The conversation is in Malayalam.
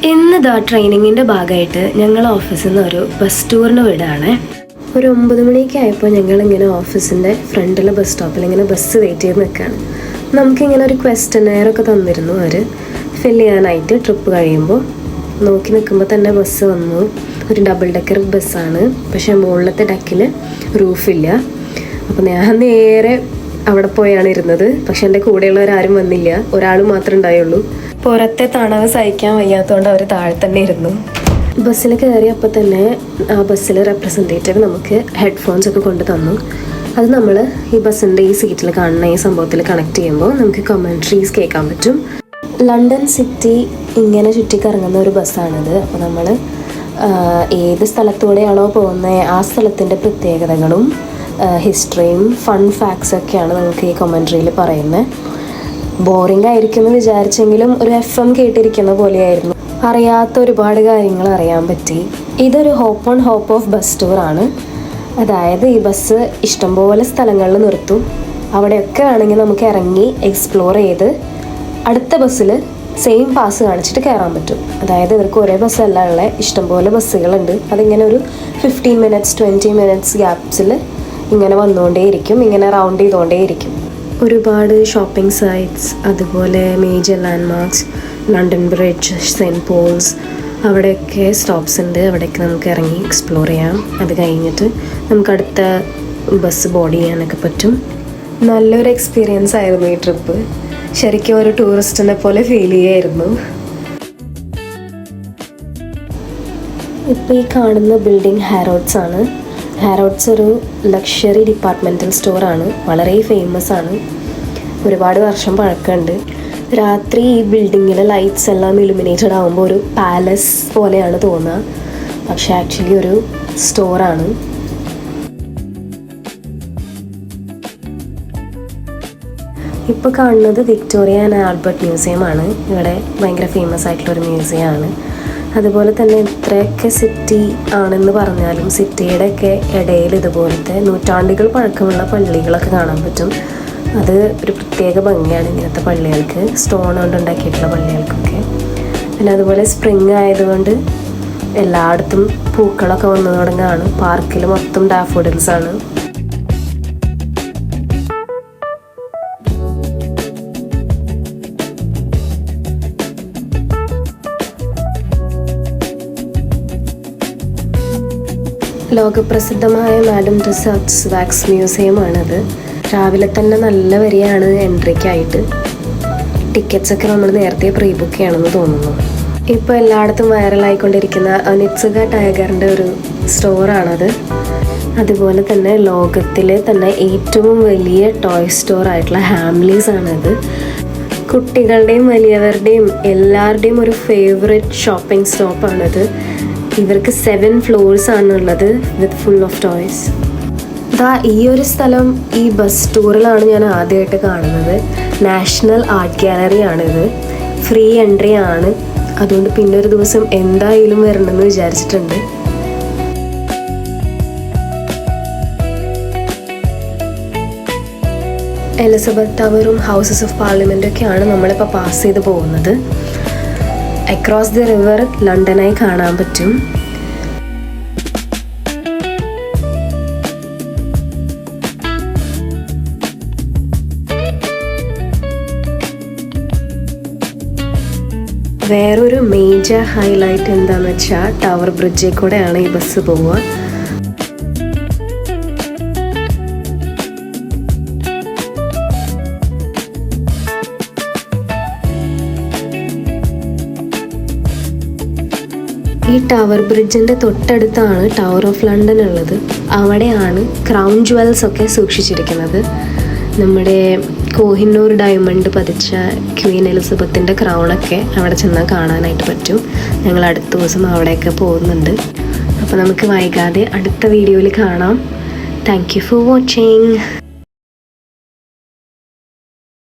ഇന്ന് ട്രെയിനിങ്ങിൻ്റെ ഭാഗമായിട്ട് ഞങ്ങൾ ഓഫീസിൽ നിന്ന് ഒരു ബസ് ടൂറിന് വിടുകയാണ്. ഒരു 9 മണിയൊക്കെ ആയപ്പോൾ ഞങ്ങളിങ്ങനെ ഓഫീസിൻ്റെ ഫ്രണ്ടിലെ ബസ് സ്റ്റോപ്പിൽ ഇങ്ങനെ ബസ് വെയിറ്റ് ചെയ്ത് നിൽക്കുകയാണ്. നമുക്കിങ്ങനെ ഒരു ക്വസ്റ്റനെയറൊക്കെ തന്നിരുന്നു അവർ ഫില്ല് ചെയ്യാനായിട്ട്. ട്രിപ്പ് കഴിയുമ്പോൾ നോക്കി നിൽക്കുമ്പോൾ തന്നെ ബസ് വന്നു. ഒരു ഡബിൾ ഡെക്കർ ബസ്സാണ്, പക്ഷേ മുകളിലത്തെ ഡെക്കിൽ റൂഫില്ല. അപ്പോൾ ഞാൻ നേരെ അവിടെ പോയാണ് ഇരുന്നത്. പക്ഷെ എൻ്റെ കൂടെയുള്ളവരാരും വന്നില്ല, ഒരാൾ മാത്രമേ ഉണ്ടായുള്ളൂ. പുറത്തെ തണവ് സഹിക്കാൻ വയ്യാത്തതുകൊണ്ട് അവർ താഴെ തന്നെ ഇരുന്നു. ബസ്സിൽ കയറിയപ്പോൾ തന്നെ ആ ബസ്സിലെ റെപ്രസെൻറ്റേറ്റീവ് നമുക്ക് ഹെഡ്ഫോൺസ് ഒക്കെ കൊണ്ട് തന്നു. അത് നമ്മൾ ഈ ബസ്സിൻ്റെ ഈ സീറ്റിൽ കാണുന്ന ഈ സംഭവത്തിൽ കണക്ട് ചെയ്യുമ്പോൾ നമുക്ക് കമൻട്രീസ് കേൾക്കാൻ പറ്റും. ലണ്ടൻ സിറ്റി ഇങ്ങനെ ചുറ്റിക്കറങ്ങുന്ന ഒരു ബസ്സാണിത്. അപ്പോൾ നമ്മൾ ഏത് സ്ഥലത്തൂടെയാണോ പോകുന്നത് ആ സ്ഥലത്തിൻ്റെ പ്രത്യേകതകളും ഹിസ്റ്ററിയും ഫൺ ഫാക്ട്സൊക്കെയാണ് നമുക്ക് ഈ കമൻട്രിയിൽ പറയുന്നത്. ബോറിംഗ് ആയിരിക്കുമെന്ന് വിചാരിച്ചെങ്കിലും ഒരു FM കേട്ടിരിക്കുന്ന പോലെയായിരുന്നു. അറിയാത്ത ഒരുപാട് കാര്യങ്ങൾ അറിയാൻ പറ്റി. ഇതൊരു hop on hop off bus ടൂറാണ്. അതായത് ഈ ബസ് ഇഷ്ടംപോലെ സ്ഥലങ്ങളിൽ നിർത്തും. അവിടെയൊക്കെ ആണെങ്കിൽ നമുക്ക് ഇറങ്ങി എക്സ്പ്ലോർ ചെയ്ത് അടുത്ത ബസ്സിൽ സെയിം പാസ് കാണിച്ചിട്ട് കയറാൻ പറ്റും. അതായത് ഇവർക്ക് ഒരേ ബസ്സല്ല ഉള്ള ഇഷ്ടംപോലെ ബസ്സുകളുണ്ട്. അതിങ്ങനെ ഒരു 15 മിനിറ്റ്സ് 20 മിനിറ്റ്സ് ഗ്യാപ്സിൽ ഇങ്ങനെ വന്നുകൊണ്ടേയിരിക്കും, ഇങ്ങനെ റൗണ്ട് ചെയ്തുകൊണ്ടേയിരിക്കും. ഒരുപാട് ഷോപ്പിംഗ് സൈറ്റ്സ്, അതുപോലെ major landmarks, London Bridge, Saint Paul's, അവിടെയൊക്കെ സ്റ്റോപ്സ് ഉണ്ട്. അവിടെയൊക്കെ നമുക്ക് ഇറങ്ങി എക്സ്പ്ലോർ ചെയ്യാം. അത് കഴിഞ്ഞിട്ട് നമുക്ക് അടുത്ത ബസ് ബോർഡ് ചെയ്യാനൊക്കെ പറ്റും. നല്ലൊരു എക്സ്പീരിയൻസ് ആയിരുന്നു ഈ ട്രിപ്പ്. ശരിക്കും ഒരു ടൂറിസ്റ്റിനെ പോലെ ഫീൽ ചെയ്യായിരുന്നു. ഇപ്പോൾ ഈ കാണുന്ന ബിൽഡിംഗ് ഹാരോഡ്സ് ആണ്. ഹാരോഡ്സ് ഒരു ലക്ഷറി ഡിപ്പാർട്ട്മെൻറ്റൽ സ്റ്റോറാണ്. വളരെ ഫേമസ് ആണ്. ഒരുപാട് വർഷം പഴക്കമുണ്ട്. രാത്രി ഈ ബിൽഡിങ്ങിലെ ലൈറ്റ്സ് എല്ലാം ഇലുമിനേറ്റഡ് ആകുമ്പോൾ ഒരു പാലസ് പോലെയാണ് തോന്നുക, പക്ഷേ ആക്ച്വലി ഒരു സ്റ്റോറാണ്. ഇപ്പോൾ കാണുന്നത് വിക്ടോറിയ ആൻഡ് ആൽബർട്ട് മ്യൂസിയമാണ്. ഇവിടെ ഭയങ്കര ഫേമസ് ആയിട്ടുള്ളൊരു മ്യൂസിയമാണ്. അതുപോലെ തന്നെ ഇത്രയൊക്കെ സിറ്റി ആണെന്ന് പറഞ്ഞാലും സിറ്റിയുടെയൊക്കെ ഇടയിൽ ഇതുപോലത്തെ നൂറ്റാണ്ടുകൾ പഴക്കമുള്ള പള്ളികളൊക്കെ കാണാൻ പറ്റും. അത് ഒരു പ്രത്യേക ഭംഗിയാണ് ഇങ്ങനത്തെ പള്ളികൾക്ക്, സ്റ്റോൺ കൊണ്ട് ഉണ്ടാക്കിയിട്ടുള്ള പള്ളികൾക്കൊക്കെ. പിന്നെ അതുപോലെ സ്പ്രിങ് ആയതുകൊണ്ട് എല്ലായിടത്തും പൂക്കളൊക്കെ വന്നു തുടങ്ങുകയാണ്. പാർക്കിൽ മൊത്തം ഡാഫോഡിൽസാണ്. ലോകപ്രസിദ്ധമായ മാഡം ടുസ്സാഡ്സ് വാക്സ് മ്യൂസിയമാണത്. രാവിലെ തന്നെ നല്ല വരിയാണ് എൻട്രിക്കായിട്ട്. ടിക്കറ്റ്സൊക്കെ നമ്മൾ നേരത്തെ പ്രീ ബുക്ക് ചെയ്യണമെന്ന് തോന്നുന്നു. ഇപ്പോൾ എല്ലായിടത്തും വൈറലായിക്കൊണ്ടിരിക്കുന്ന ഒനിറ്റ്സുക ടൈഗറിൻ്റെ ഒരു സ്റ്റോറാണത്. അതുപോലെ തന്നെ ലോകത്തിലെ തന്നെ ഏറ്റവും വലിയ ടോയ് സ്റ്റോർ ആയിട്ടുള്ള ഹാംലീസ് ആണത്. കുട്ടികളുടെയും വലിയവരുടെയും എല്ലാവരുടെയും ഒരു ഫേവറേറ്റ് ഷോപ്പിംഗ് സ്റ്റോപ്പാണത്. ഇവർക്ക് 7 floors ആണുള്ളത് വിത്ത് ഫുൾ ഓഫ് ടോയ്സ്. ഈ ഒരു സ്ഥലം ഈ ബസ് ടൂറിലാണ് ഞാൻ ആദ്യമായിട്ട് കാണുന്നത്. നാഷണൽ ആർട്ട് ഗാലറി ആണിത്. ഫ്രീ എൻട്രി ആണ്. അതുകൊണ്ട് പിന്നെ ഒരു ദിവസം എന്തായാലും വരണമെന്ന് വിചാരിച്ചിട്ടുണ്ട്. എലിസബത്ത് ടവറും ഹൗസസ് ഓഫ് പാർലമെൻറ്റൊക്കെയാണ് നമ്മളിപ്പോൾ പാസ് ചെയ്ത് പോകുന്നത്. അക്രോസ് ദി റിവർ ലണ്ടനായി കാണാൻ പറ്റും. വേറൊരു മേജർ ഹൈലൈറ്റ് എന്താണെന്ന് വെച്ചാൽ ടവർ ബ്രിഡ്ജിൽ കൂടെയാണ് ഈ ബസ് പോവുക. ഈ ടവർ ബ്രിഡ്ജിൻ്റെ തൊട്ടടുത്താണ് ടവർ ഓഫ് ലണ്ടൻ ഉള്ളത്. അവിടെയാണ് ക്രൗൺ ജുവൽസ് ഒക്കെ സൂക്ഷിച്ചിരിക്കുന്നത്. നമ്മുടെ കോഹിനൂർ ഡയമണ്ട് പതിച്ച ക്വീൻ എലിസബത്തിൻ്റെ ക്രൗണൊക്കെ അവിടെ ചെന്നാൽ കാണാനായിട്ട് പറ്റും. ഞങ്ങൾ അടുത്ത ദിവസം അവിടെയൊക്കെ പോകുന്നുണ്ട്. അപ്പോൾ നമുക്ക് വൈകാതെ അടുത്ത വീഡിയോയിൽ കാണാം. Thank you for watching.